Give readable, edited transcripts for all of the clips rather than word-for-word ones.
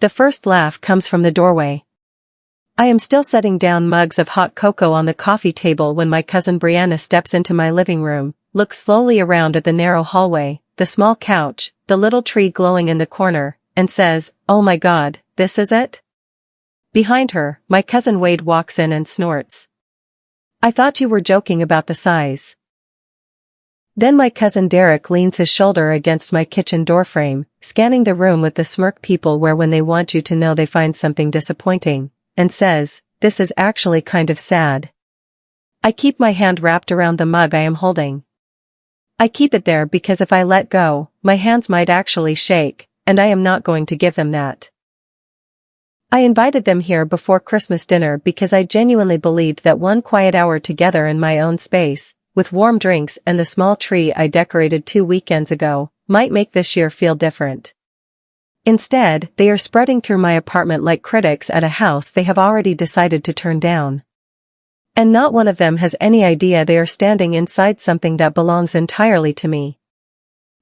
The first laugh comes from the doorway. I am still setting down mugs of hot cocoa on the coffee table when my cousin Brianna steps into my living room, looks slowly around at the narrow hallway, the small couch, the little tree glowing in the corner, and says, "Oh my God, this is it?" Behind her, my cousin Wade walks in and snorts. "I thought you were joking about the size." Then my cousin Derek leans his shoulder against my kitchen doorframe, scanning the room with the smirk people wear when they want you to know they find something disappointing, and says, "This is actually kind of sad." I keep my hand wrapped around the mug I am holding. I keep it there because if I let go, my hands might actually shake, and I am not going to give them that. I invited them here before Christmas dinner because I genuinely believed that one quiet hour together in my own space, with warm drinks and the small tree I decorated 2 weekends ago, might make this year feel different. Instead, they are spreading through my apartment like critics at a house they have already decided to turn down. And not one of them has any idea they are standing inside something that belongs entirely to me.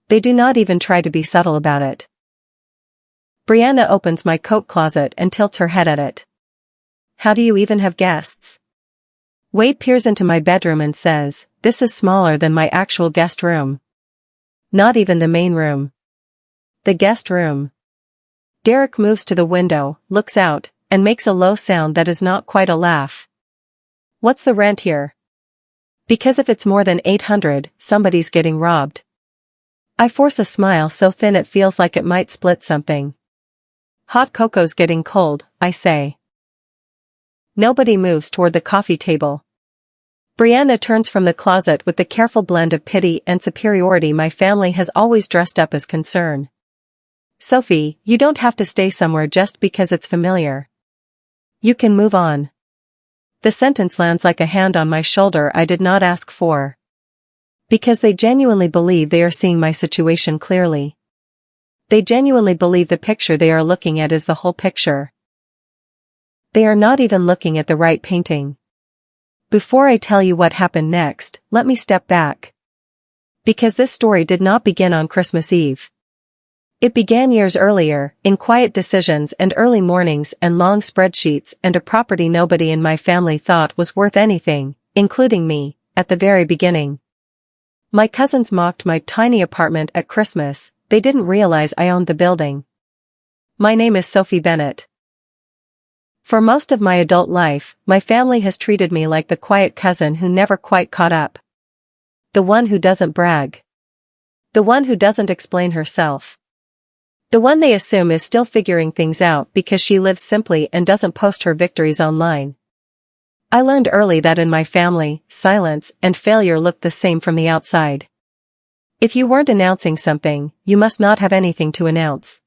They do not even try to be subtle about it. Brianna opens my coat closet and tilts her head at it. "How do you even have guests?" Wade peers into my bedroom and says, "This is smaller than my actual guest room. Not even the main room. The guest room." Derek moves to the window, looks out, and makes a low sound that is not quite a laugh. "What's the rent here?" Because if it's more than 800, somebody's getting robbed. I force a smile so thin it feels like it might split something. "Hot cocoa's getting cold," I say. Nobody moves toward the coffee table. Brianna turns from the closet with the careful blend of pity and superiority my family has always dressed up as concern. "Sophie, you don't have to stay somewhere just because it's familiar. You can move on." The sentence lands like a hand on my shoulder I did not ask for. Because they genuinely believe they are seeing my situation clearly. They genuinely believe the picture they are looking at is the whole picture. They are not even looking at the right painting. Before I tell you what happened next, let me step back. Because this story did not begin on Christmas Eve. It began years earlier, in quiet decisions and early mornings and long spreadsheets and a property nobody in my family thought was worth anything, including me, at the very beginning. My cousins mocked my tiny apartment at Christmas, they didn't realize I owned the building. My name is Sophie Bennett. For most of my adult life, my family has treated me like the quiet cousin who never quite caught up. The one who doesn't brag. The one who doesn't explain herself. The one they assume is still figuring things out because she lives simply and doesn't post her victories online. I learned early that in my family, silence and failure looked the same from the outside. If you weren't announcing something, you must not have anything to announce.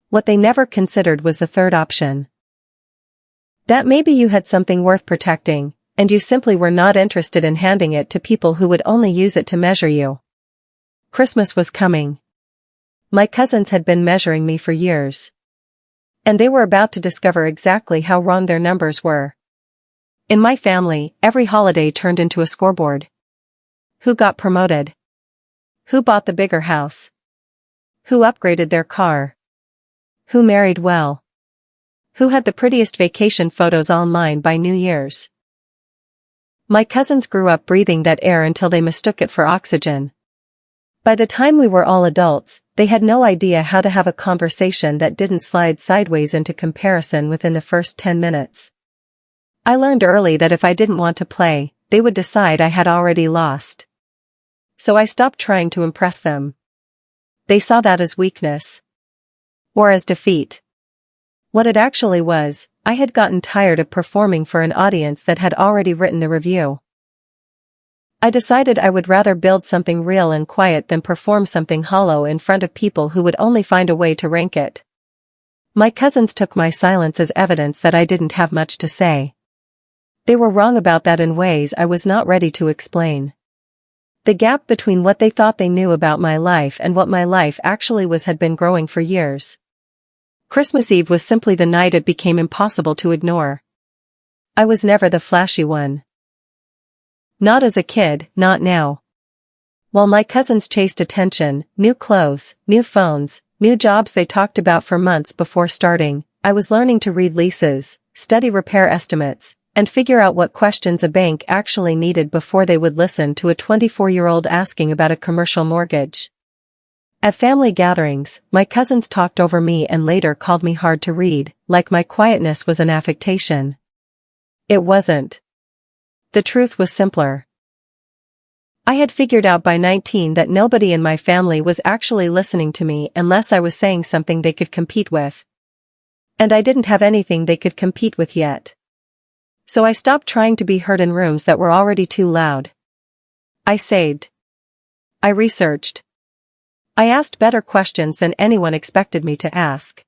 What they never considered was the third option. That maybe you had something worth protecting, and you simply were not interested in handing it to people who would only use it to measure you. Christmas was coming. My cousins had been measuring me for years. And they were about to discover exactly how wrong their numbers were. In my family, every holiday turned into a scoreboard. Who got promoted? Who bought the bigger house? Who upgraded their car? Who married well? Who had the prettiest vacation photos online by New Year's? My cousins grew up breathing that air until they mistook it for oxygen. By the time we were all adults, they had no idea how to have a conversation that didn't slide sideways into comparison within the first 10 minutes. I learned early that if I didn't want to play, they would decide I had already lost. So I stopped trying to impress them. They saw that as weakness. Or as defeat. What it actually was, I had gotten tired of performing for an audience that had already written the review. I decided I would rather build something real and quiet than perform something hollow in front of people who would only find a way to rank it. My cousins took my silence as evidence that I didn't have much to say. They were wrong about that in ways I was not ready to explain. The gap between what they thought they knew about my life and what my life actually was had been growing for years. Christmas Eve was simply the night it became impossible to ignore. I was never the flashy one. Not as a kid, not now. While my cousins chased attention, new clothes, new phones, new jobs they talked about for months before starting. I was learning to read leases, study repair estimates, and figure out what questions a bank actually needed before they would listen to a 24-year-old asking about a commercial mortgage. At family gatherings, my cousins talked over me and later called me hard to read, like my quietness was an affectation. It wasn't. The truth was simpler. I had figured out by 19 that nobody in my family was actually listening to me unless I was saying something they could compete with. And I didn't have anything they could compete with yet. So I stopped trying to be heard in rooms that were already too loud. I saved. I researched. I asked better questions than anyone expected me to ask.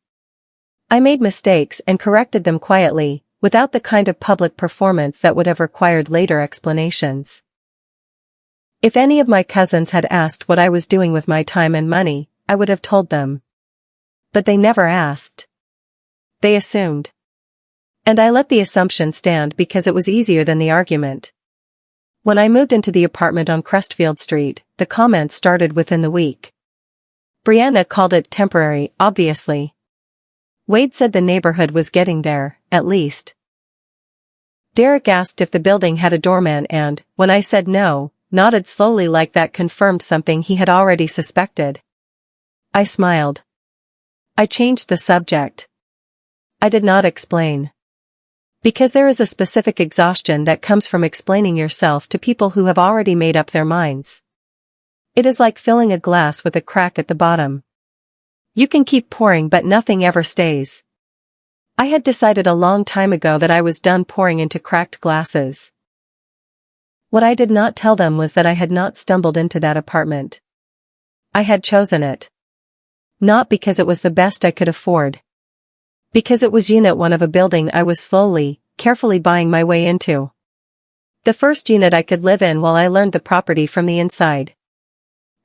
I made mistakes and corrected them quietly, without the kind of public performance that would have required later explanations. If any of my cousins had asked what I was doing with my time and money, I would have told them. But they never asked. They assumed. And I let the assumption stand because it was easier than the argument. When I moved into the apartment on Crestfield Street, the comments started within the week. Brianna called it temporary, obviously. Wade said the neighborhood was getting there, at least. Derek asked if the building had a doorman and, when I said no, nodded slowly like that confirmed something he had already suspected. I smiled. I changed the subject. I did not explain. Because there is a specific exhaustion that comes from explaining yourself to people who have already made up their minds. It is like filling a glass with a crack at the bottom. You can keep pouring but nothing ever stays. I had decided a long time ago that I was done pouring into cracked glasses. What I did not tell them was that I had not stumbled into that apartment. I had chosen it. Not because it was the best I could afford. Because it was Unit 1 of a building I was slowly, carefully buying my way into. The first unit I could live in while I learned the property from the inside.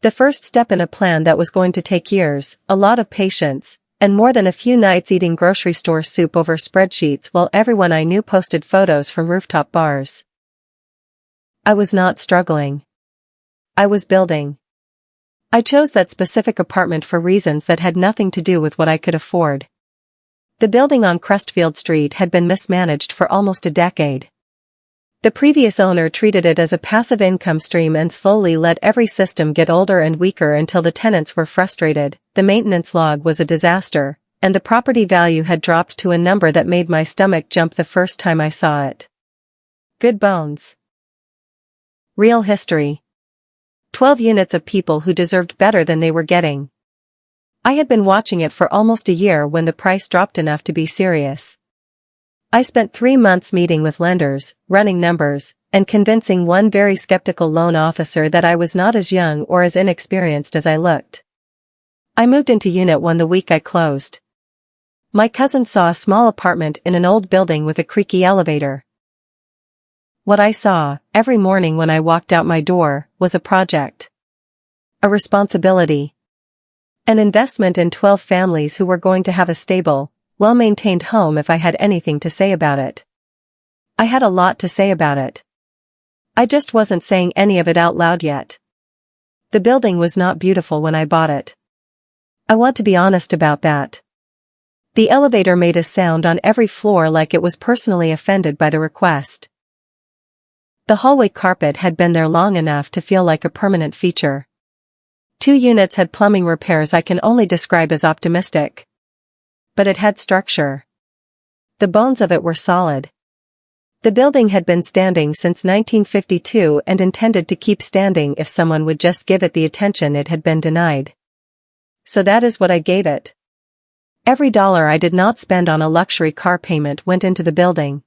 The first step in a plan that was going to take years, a lot of patience, and more than a few nights eating grocery store soup over spreadsheets while everyone I knew posted photos from rooftop bars. I was not struggling. I was building. I chose that specific apartment for reasons that had nothing to do with what I could afford. The building on Crestfield Street had been mismanaged for almost a decade. The previous owner treated it as a passive income stream and slowly let every system get older and weaker until the tenants were frustrated. The maintenance log was a disaster, and the property value had dropped to a number that made my stomach jump the first time I saw it. Good bones. Real history. 12 units of people who deserved better than they were getting. I had been watching it for almost a year when the price dropped enough to be serious. I spent 3 months meeting with lenders, running numbers, and convincing one very skeptical loan officer that I was not as young or as inexperienced as I looked. I moved into Unit 1 the week I closed. My cousin saw a small apartment in an old building with a creaky elevator. What I saw, every morning when I walked out my door, was a project. A responsibility. An investment in 12 families who were going to have a stable, well-maintained home if I had anything to say about it. I had a lot to say about it. I just wasn't saying any of it out loud yet. The building was not beautiful when I bought it. I want to be honest about that. The elevator made a sound on every floor like it was personally offended by the request. The hallway carpet had been there long enough to feel like a permanent feature. 2 units had plumbing repairs I can only describe as optimistic. But it had structure. The bones of it were solid. The building had been standing since 1952 and intended to keep standing if someone would just give it the attention it had been denied. So that is what I gave it. Every dollar I did not spend on a luxury car payment went into the building.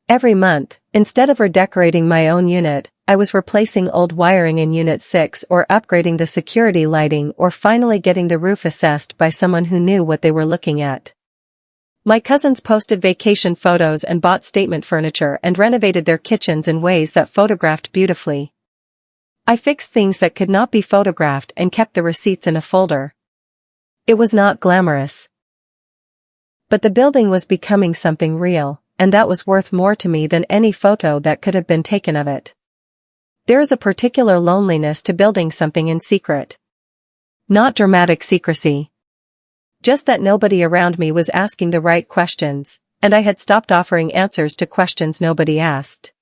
Every month, instead of redecorating my own unit, I was replacing old wiring in Unit 6 or upgrading the security lighting or finally getting the roof assessed by someone who knew what they were looking at. My cousins posted vacation photos and bought statement furniture and renovated their kitchens in ways that photographed beautifully. I fixed things that could not be photographed and kept the receipts in a folder. It was not glamorous. But the building was becoming something real, and that was worth more to me than any photo that could have been taken of it. There is a particular loneliness to building something in secret. Not dramatic secrecy. Just that nobody around me was asking the right questions, and I had stopped offering answers to questions nobody asked.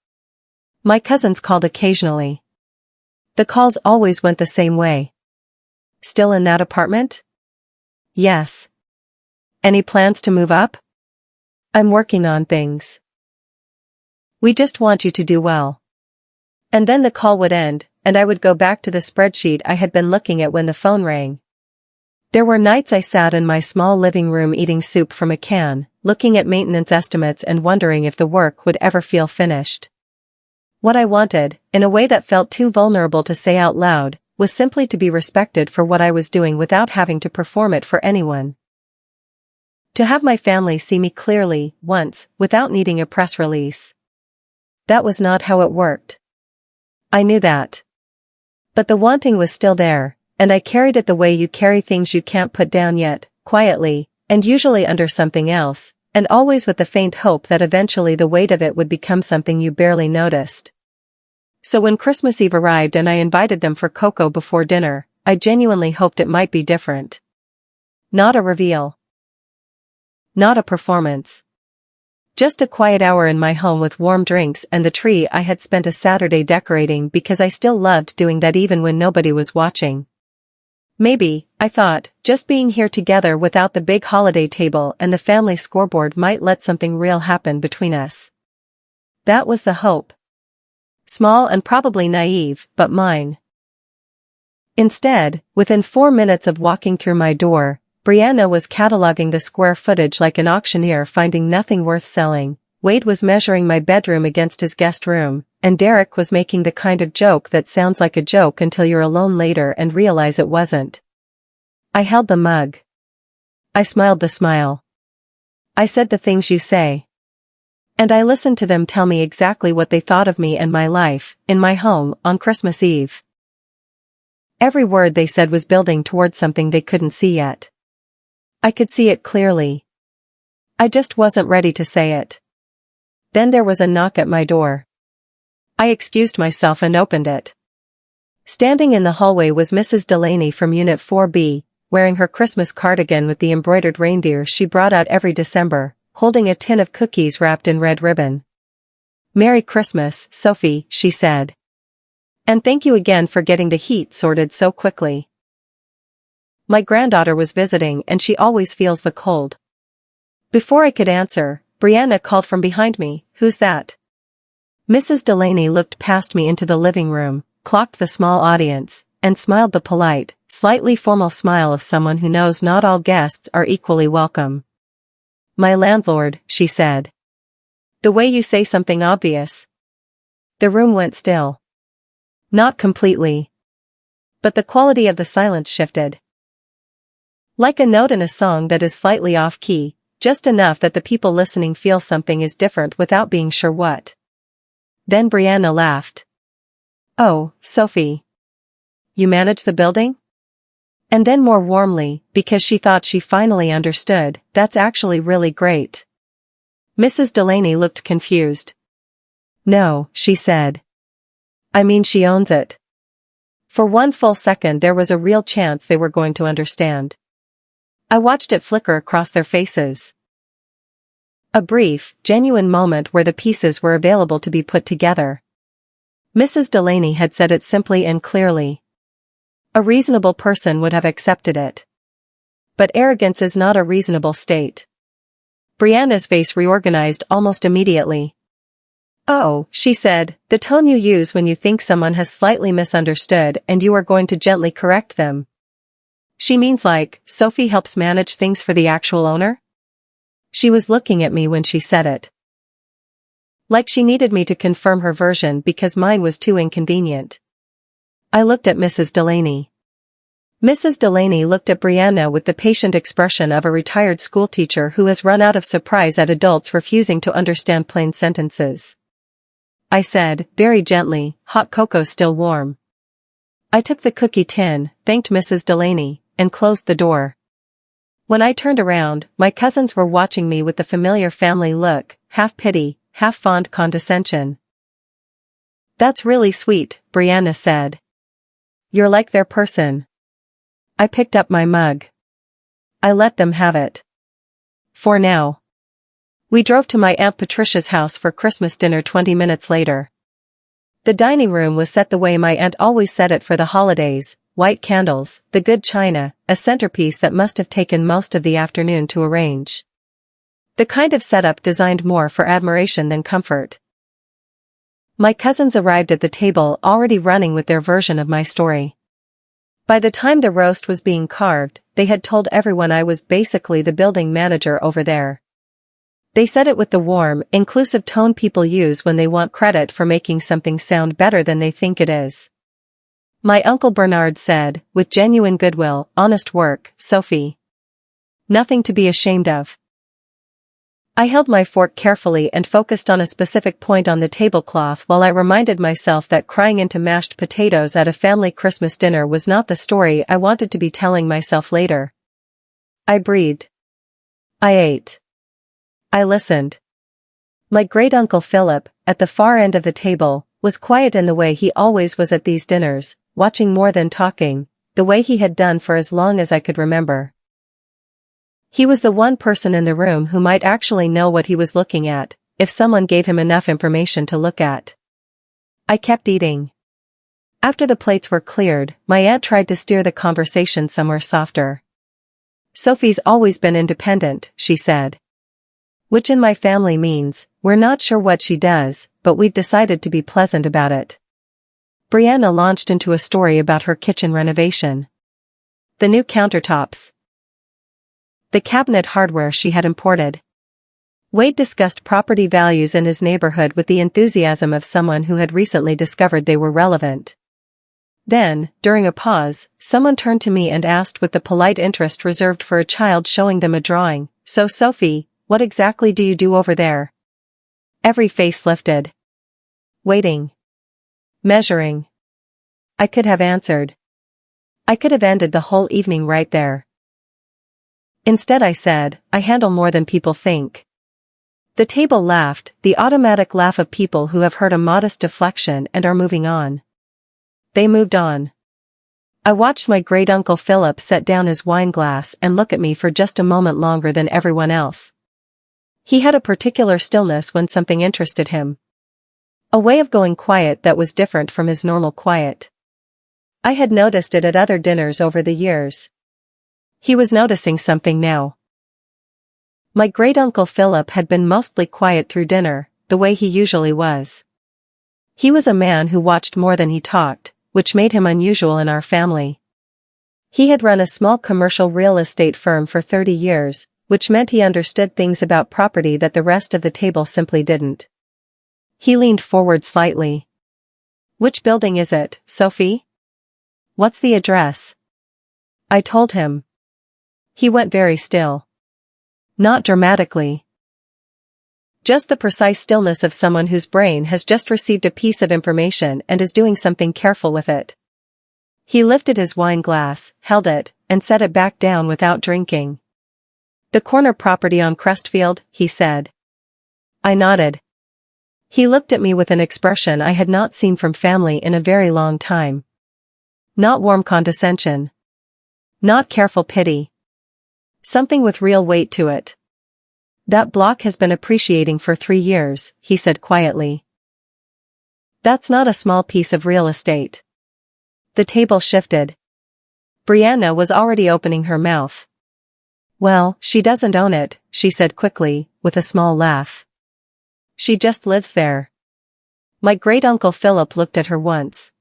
My cousins called occasionally. The calls always went the same way. Still in that apartment? Yes. Any plans to move up? I'm working on things. We just want you to do well. And then the call would end, and I would go back to the spreadsheet I had been looking at when the phone rang. There were nights I sat in my small living room eating soup from a can, looking at maintenance estimates and wondering if the work would ever feel finished. What I wanted, in a way that felt too vulnerable to say out loud, was simply to be respected for what I was doing without having to perform it for anyone. To have my family see me clearly, once, without needing a press release. That was not how it worked. I knew that. But the wanting was still there, and I carried it the way you carry things you can't put down yet, quietly, and usually under something else, and always with the faint hope that eventually the weight of it would become something you barely noticed. So when Christmas Eve arrived and I invited them for cocoa before dinner, I genuinely hoped it might be different. Not a reveal. Not a performance. Just a quiet hour in my home with warm drinks and the tree I had spent a Saturday decorating because I still loved doing that even when nobody was watching. Maybe, I thought, just being here together without the big holiday table and the family scoreboard might let something real happen between us. That was the hope. Small and probably naive, but mine. Instead, within 4 minutes of walking through my door, Brianna was cataloging the square footage like an auctioneer finding nothing worth selling, Wade was measuring my bedroom against his guest room, and Derek was making the kind of joke that sounds like a joke until you're alone later and realize it wasn't. I held the mug. I smiled the smile. I said the things you say. And I listened to them tell me exactly what they thought of me and my life, in my home, on Christmas Eve. Every word they said was building towards something they couldn't see yet. I could see it clearly. I just wasn't ready to say it. Then there was a knock at my door. I excused myself and opened it. Standing in the hallway was Mrs. Delaney from Unit 4B, wearing her Christmas cardigan with the embroidered reindeer she brought out every December, holding a tin of cookies wrapped in red ribbon. "Merry Christmas, Sophie," she said. "And thank you again for getting the heat sorted so quickly. My granddaughter was visiting and she always feels the cold." Before I could answer, Brianna called from behind me, "Who's that?" Mrs. Delaney looked past me into the living room, clocked the small audience, and smiled the polite, slightly formal smile of someone who knows not all guests are equally welcome. "My landlord," she said. "The way you say something obvious." The room went still. Not completely. But the quality of the silence shifted. Like a note in a song that is slightly off-key, just enough that the people listening feel something is different without being sure what. Then Brianna laughed. "Oh, Sophie. You manage the building?" And then more warmly, because she thought she finally understood, "That's actually really great." Mrs. Delaney looked confused. "No," she said. "I mean she owns it." For one full second there was a real chance they were going to understand. I watched it flicker across their faces. A brief, genuine moment where the pieces were available to be put together. Mrs. Delaney had said it simply and clearly. A reasonable person would have accepted it. But arrogance is not a reasonable state. Brianna's face reorganized almost immediately. "Oh," she said, "the tone you use when you think someone has slightly misunderstood and you are going to gently correct them. She means like, Sophie helps manage things for the actual owner?" She was looking at me when she said it. Like she needed me to confirm her version because mine was too inconvenient. I looked at Mrs. Delaney. Mrs. Delaney looked at Brianna with the patient expression of a retired schoolteacher who has run out of surprise at adults refusing to understand plain sentences. I said, very gently, "Hot cocoa's still warm." I took the cookie tin, thanked Mrs. Delaney, and closed the door. When I turned around, my cousins were watching me with the familiar family look, half pity, half fond condescension. "That's really sweet," Brianna said. "You're like their person." I picked up my mug. I let them have it. For now. We drove to my Aunt Patricia's house for Christmas dinner 20 minutes later. The dining room was set the way my aunt always set it for the holidays: white candles, the good china, a centerpiece that must have taken most of the afternoon to arrange. The kind of setup designed more for admiration than comfort. My cousins arrived at the table already running with their version of my story. By the time the roast was being carved, they had told everyone I was basically the building manager over there. They said it with the warm, inclusive tone people use when they want credit for making something sound better than they think it is. My Uncle Bernard said, with genuine goodwill, "Honest work, Sophie. Nothing to be ashamed of." I held my fork carefully and focused on a specific point on the tablecloth while I reminded myself that crying into mashed potatoes at a family Christmas dinner was not the story I wanted to be telling myself later. I breathed. I ate. I listened. My great-uncle Philip, at the far end of the table, was quiet in the way he always was at these dinners, watching more than talking, the way he had done for as long as I could remember. He was the one person in the room who might actually know what he was looking at, if someone gave him enough information to look at. I kept eating. After the plates were cleared, my aunt tried to steer the conversation somewhere softer. "Sophie's always been independent," she said. "Which in my family means, we're not sure what she does, but we've decided to be pleasant about it." Brianna launched into a story about her kitchen renovation. The new countertops. The cabinet hardware she had imported. Wade discussed property values in his neighborhood with the enthusiasm of someone who had recently discovered they were relevant. Then, during a pause, someone turned to me and asked with the polite interest reserved for a child showing them a drawing, "So Sophie, what exactly do you do over there?" Every face lifted. "Waiting. Measuring." I could have answered. I could have ended the whole evening right there. Instead I said, "I handle more than people think." The table laughed, the automatic laugh of people who have heard a modest deflection and are moving on. They moved on. I watched my great-uncle Philip set down his wine glass and look at me for just a moment longer than everyone else. He had a particular stillness when something interested him. A way of going quiet that was different from his normal quiet. I had noticed it at other dinners over the years. He was noticing something now. My great-uncle Philip had been mostly quiet through dinner, the way he usually was. He was a man who watched more than he talked, which made him unusual in our family. He had run a small commercial real estate firm for 30 years, which meant he understood things about property that the rest of the table simply didn't. He leaned forward slightly. "Which building is it, Sophie? What's the address?" I told him. He went very still. Not dramatically. Just the precise stillness of someone whose brain has just received a piece of information and is doing something careful with it. He lifted his wine glass, held it, and set it back down without drinking. "The corner property on Crestfield," he said. I nodded. He looked at me with an expression I had not seen from family in a very long time. Not warm condescension. Not careful pity. Something with real weight to it. "That block has been appreciating for 3 years, he said quietly. That's not a small piece of real estate. The table shifted. Brianna was already opening her mouth. "Well, she doesn't own it," she said quickly, with a small laugh. "She just lives there." My great-uncle Philip looked at her once.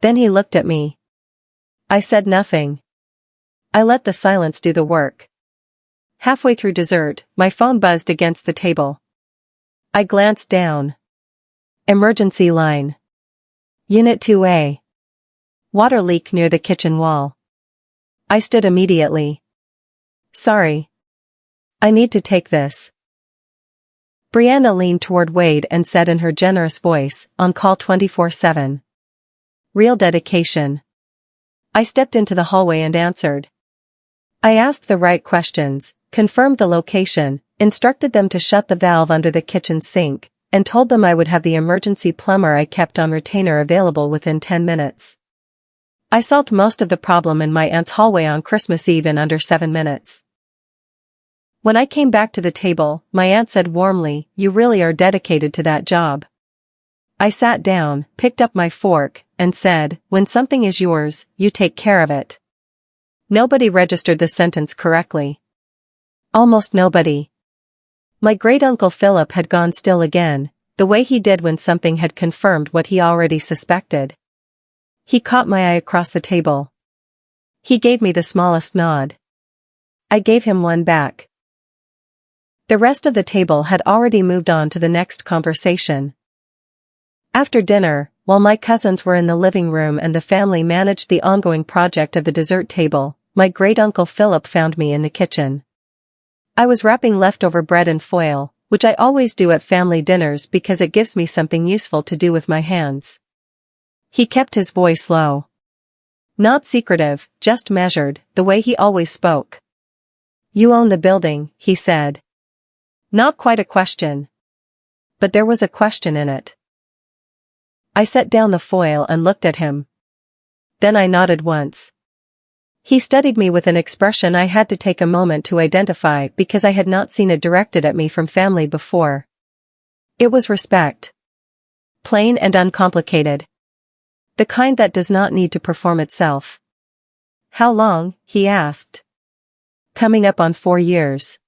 Then he looked at me. I said nothing. I let the silence do the work. Halfway through dessert, my phone buzzed against the table. I glanced down. Emergency line. Unit 2A. Water leak near the kitchen wall. I stood immediately. "Sorry. I need to take this." Brianna leaned toward Wade and said in her generous voice, "On call 24/7. Real dedication." I stepped into the hallway and answered. I asked the right questions, confirmed the location, instructed them to shut the valve under the kitchen sink, and told them I would have the emergency plumber I kept on retainer available within 10 minutes. I solved most of the problem in my aunt's hallway on Christmas Eve in under 7 minutes. When I came back to the table, my aunt said warmly, "You really are dedicated to that job." I sat down, picked up my fork, and said, "When something is yours, you take care of it." Nobody registered the sentence correctly. Almost nobody. My great-uncle Philip had gone still again, the way he did when something had confirmed what he already suspected. He caught my eye across the table. He gave me the smallest nod. I gave him one back. The rest of the table had already moved on to the next conversation. After dinner, while my cousins were in the living room and the family managed the ongoing project of the dessert table, my great-uncle Philip found me in the kitchen. I was wrapping leftover bread in foil, which I always do at family dinners because it gives me something useful to do with my hands. He kept his voice low. Not secretive, just measured, the way he always spoke. "You own the building," he said. Not quite a question. But there was a question in it. I set down the foil and looked at him. Then I nodded once. He studied me with an expression I had to take a moment to identify because I had not seen it directed at me from family before. It was respect. Plain and uncomplicated. The kind that does not need to perform itself. "How long?" he asked. "Coming up on 4 years.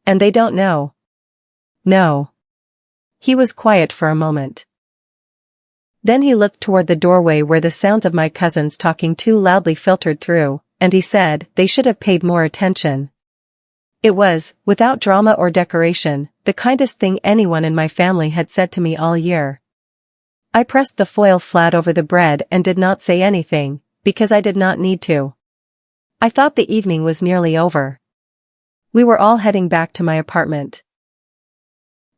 And they don't know?" "No." He was quiet for a moment. Then he looked toward the doorway where the sounds of my cousins talking too loudly filtered through, and he said, "They should have paid more attention." It was, without drama or decoration, the kindest thing anyone in my family had said to me all year. I pressed the foil flat over the bread and did not say anything, because I did not need to. I thought the evening was nearly over. We were all heading back to my apartment.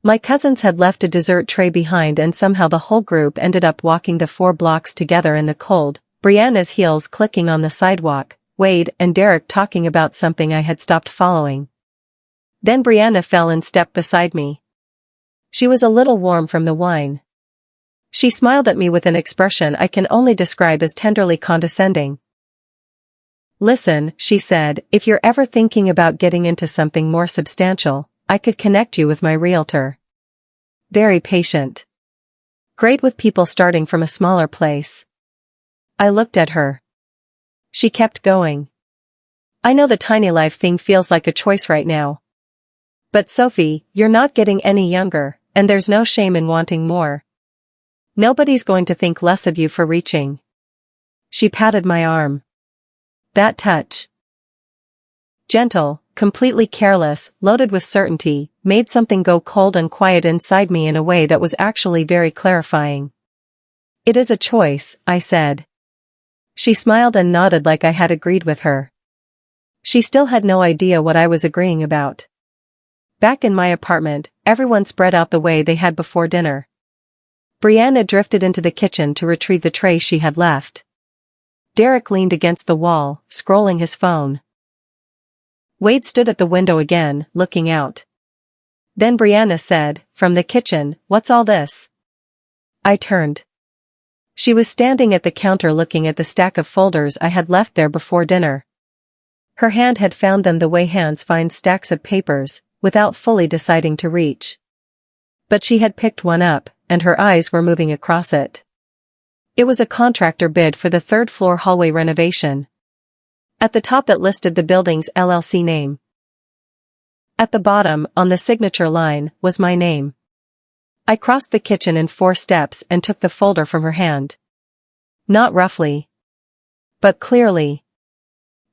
My cousins had left a dessert tray behind and somehow the whole group ended up walking the 4 blocks together in the cold, Brianna's heels clicking on the sidewalk, Wade and Derek talking about something I had stopped following. Then Brianna fell in step beside me. She was a little warm from the wine. She smiled at me with an expression I can only describe as tenderly condescending. "Listen," she said, "if you're ever thinking about getting into something more substantial, I could connect you with my realtor. Very patient. Great with people starting from a smaller place." I looked at her. She kept going. "I know the tiny life thing feels like a choice right now. But Sophie, you're not getting any younger, and there's no shame in wanting more. Nobody's going to think less of you for reaching." She patted my arm. That touch. Gentle, completely careless, loaded with certainty, made something go cold and quiet inside me in a way that was actually very clarifying. "It is a choice," I said. She smiled and nodded like I had agreed with her. She still had no idea what I was agreeing about. Back in my apartment, everyone spread out the way they had before dinner. Brianna drifted into the kitchen to retrieve the tray she had left. Derek leaned against the wall, scrolling his phone. Wade stood at the window again, looking out. Then Brianna said, from the kitchen, "What's all this?" I turned. She was standing at the counter looking at the stack of folders I had left there before dinner. Her hand had found them the way hands find stacks of papers, without fully deciding to reach. But she had picked one up, and her eyes were moving across it. It was a contractor bid for the 3rd floor hallway renovation. At the top it listed the building's LLC name. At the bottom, on the signature line, was my name. I crossed the kitchen in 4 steps and took the folder from her hand. Not roughly. But clearly.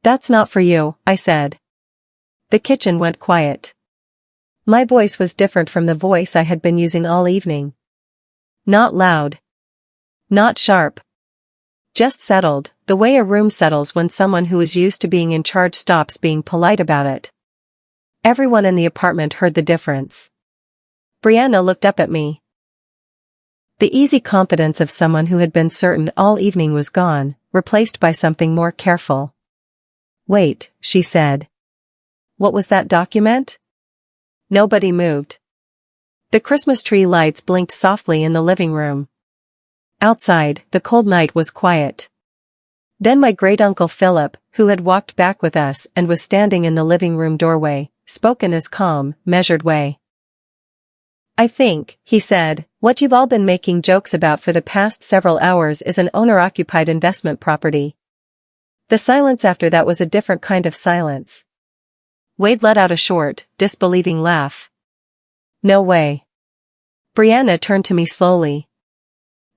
"That's not for you," I said. The kitchen went quiet. My voice was different from the voice I had been using all evening. Not loud. Not sharp. Just settled, the way a room settles when someone who is used to being in charge stops being polite about it. Everyone in the apartment heard the difference. Brianna looked up at me. The easy confidence of someone who had been certain all evening was gone, replaced by something more careful. "Wait," she said. "What was that document?" Nobody moved. The Christmas tree lights blinked softly in the living room. Outside, the cold night was quiet. Then my great-uncle Philip, who had walked back with us and was standing in the living room doorway, spoke in his calm, measured way. "I think," he said, "what you've all been making jokes about for the past several hours is an owner-occupied investment property." The silence after that was a different kind of silence. Wade let out a short, disbelieving laugh. "No way." Brianna turned to me slowly.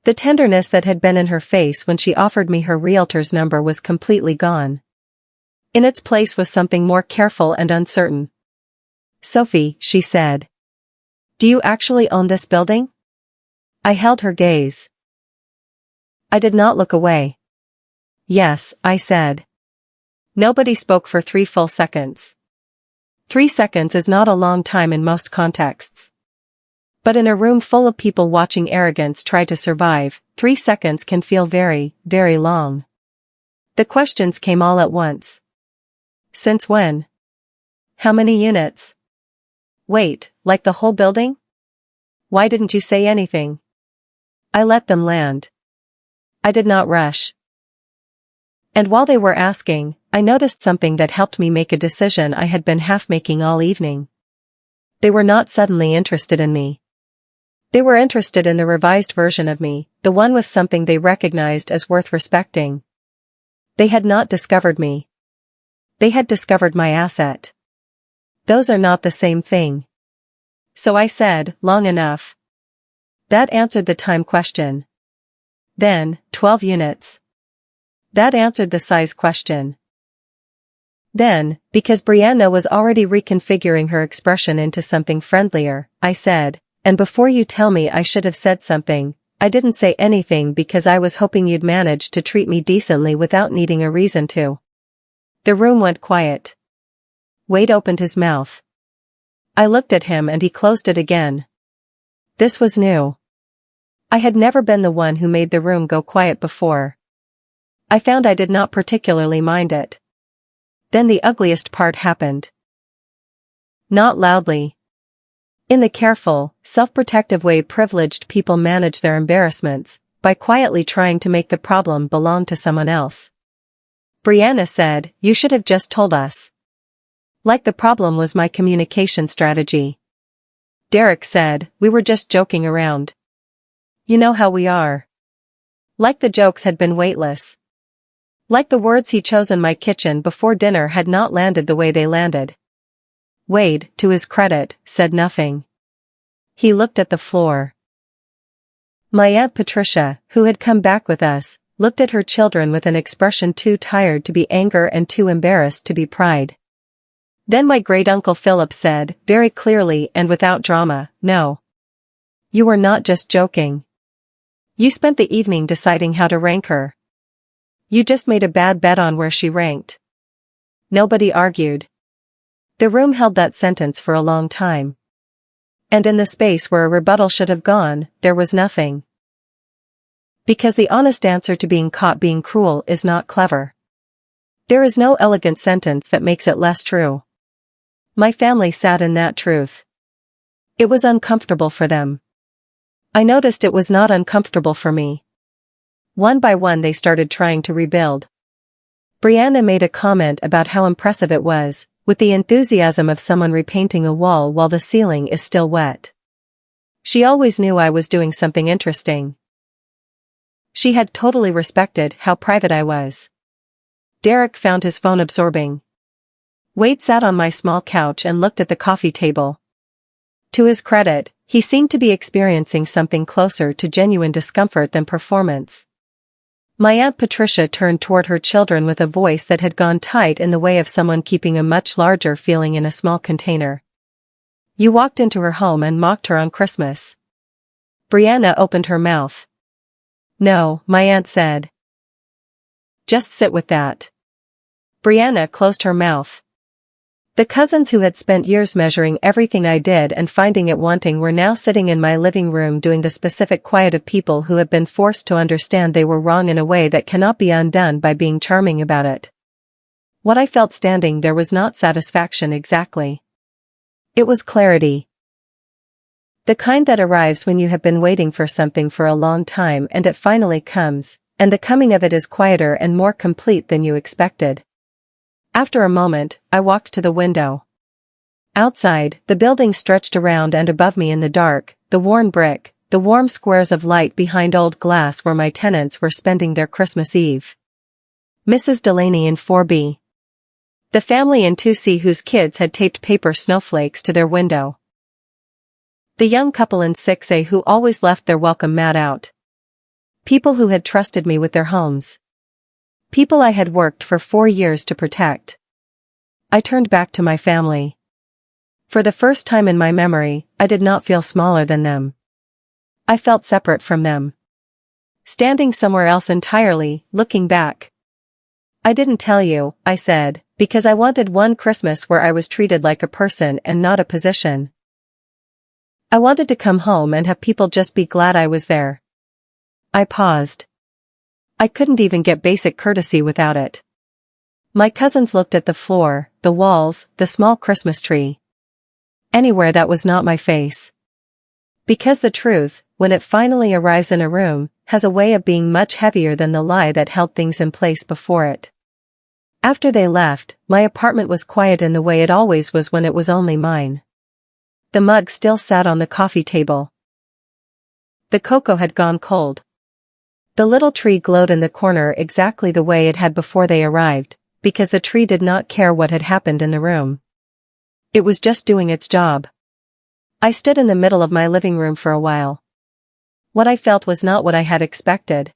The tenderness that had been in her face when she offered me her realtor's number was completely gone. In its place was something more careful and uncertain. "Sophie," she said. "Do you actually own this building?" I held her gaze. I did not look away. "Yes," I said. Nobody spoke for 3 full seconds. 3 seconds is not a long time in most contexts. But in a room full of people watching arrogance try to survive, 3 seconds can feel very, very long. The questions came all at once. Since when? How many units? Wait, like the whole building? Why didn't you say anything? I let them land. I did not rush. And while they were asking, I noticed something that helped me make a decision I had been half-making all evening. They were not suddenly interested in me. They were interested in the revised version of me, the one with something they recognized as worth respecting. They had not discovered me. They had discovered my asset. Those are not the same thing. So I said, "Long enough." That answered the time question. Then, 12 units. That answered the size question. Then, because Brianna was already reconfiguring her expression into something friendlier, I said, "And before you tell me I should have said something, I didn't say anything because I was hoping you'd manage to treat me decently without needing a reason to." The room went quiet. Wade opened his mouth. I looked at him and he closed it again. This was new. I had never been the one who made the room go quiet before. I found I did not particularly mind it. Then the ugliest part happened. Not loudly. In the careful, self-protective way privileged people manage their embarrassments, by quietly trying to make the problem belong to someone else. Brianna said, "You should have just told us." Like the problem was my communication strategy. Derek said, "We were just joking around. You know how we are." Like the jokes had been weightless. Like the words he chose in my kitchen before dinner had not landed the way they landed. Wade, to his credit, said nothing. He looked at the floor. My Aunt Patricia, who had come back with us, looked at her children with an expression too tired to be anger and too embarrassed to be pride. Then my great-uncle Philip said, very clearly and without drama, "No. You were not just joking. You spent the evening deciding how to rank her. You just made a bad bet on where she ranked." Nobody argued. The room held that sentence for a long time. And in the space where a rebuttal should have gone, there was nothing. Because the honest answer to being caught being cruel is not clever. There is no elegant sentence that makes it less true. My family sat in that truth. It was uncomfortable for them. I noticed it was not uncomfortable for me. One by one they started trying to rebuild. Brianna made a comment about how impressive it was, with the enthusiasm of someone repainting a wall while the ceiling is still wet. She always knew I was doing something interesting. She had totally respected how private I was. Derek found his phone absorbing. Wade sat on my small couch and looked at the coffee table. To his credit, he seemed to be experiencing something closer to genuine discomfort than performance. My Aunt Patricia turned toward her children with a voice that had gone tight in the way of someone keeping a much larger feeling in a small container. "You walked into her home and mocked her on Christmas." Brianna opened her mouth. "No," my aunt said. "Just sit with that." Brianna closed her mouth. The cousins who had spent years measuring everything I did and finding it wanting were now sitting in my living room doing the specific quiet of people who have been forced to understand they were wrong in a way that cannot be undone by being charming about it. What I felt standing there was not satisfaction exactly. It was clarity. The kind that arrives when you have been waiting for something for a long time and it finally comes, and the coming of it is quieter and more complete than you expected. After a moment, I walked to the window. Outside, the building stretched around and above me in the dark, the worn brick, the warm squares of light behind old glass where my tenants were spending their Christmas Eve. Mrs. Delaney in 4B. The family in 2C whose kids had taped paper snowflakes to their window. The young couple in 6A who always left their welcome mat out. People who had trusted me with their homes. People I had worked for 4 years to protect. I turned back to my family. For the first time in my memory, I did not feel smaller than them. I felt separate from them. Standing somewhere else entirely, looking back. I didn't tell you, I said, because I wanted one Christmas where I was treated like a person and not a position. I wanted to come home and have people just be glad I was there. I paused. I couldn't even get basic courtesy without it. My cousins looked at the floor, the walls, the small Christmas tree. Anywhere that was not my face. Because the truth, when it finally arrives in a room, has a way of being much heavier than the lie that held things in place before it. After they left, my apartment was quiet in the way it always was when it was only mine. The mug still sat on the coffee table. The cocoa had gone cold. The little tree glowed in the corner exactly the way it had before they arrived, because the tree did not care what had happened in the room. It was just doing its job. I stood in the middle of my living room for a while. What I felt was not what I had expected.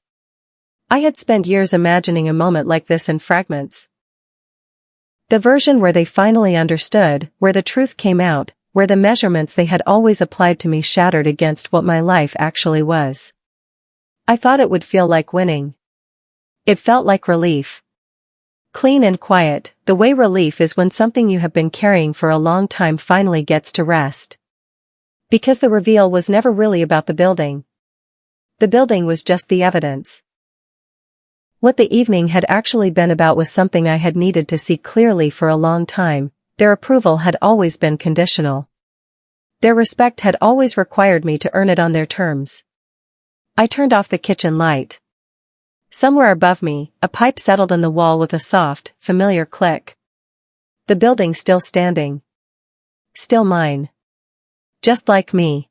I had spent years imagining a moment like this in fragments. The version where they finally understood, where the truth came out, where the measurements they had always applied to me shattered against what my life actually was. I thought it would feel like winning. It felt like relief. Clean and quiet, the way relief is when something you have been carrying for a long time finally gets to rest. Because the reveal was never really about the building. The building was just the evidence. What the evening had actually been about was something I had needed to see clearly for a long time. Their approval had always been conditional. Their respect had always required me to earn it on their terms. I turned off the kitchen light. Somewhere above me, a pipe settled in the wall with a soft, familiar click. The building still standing. Still mine. Just like me.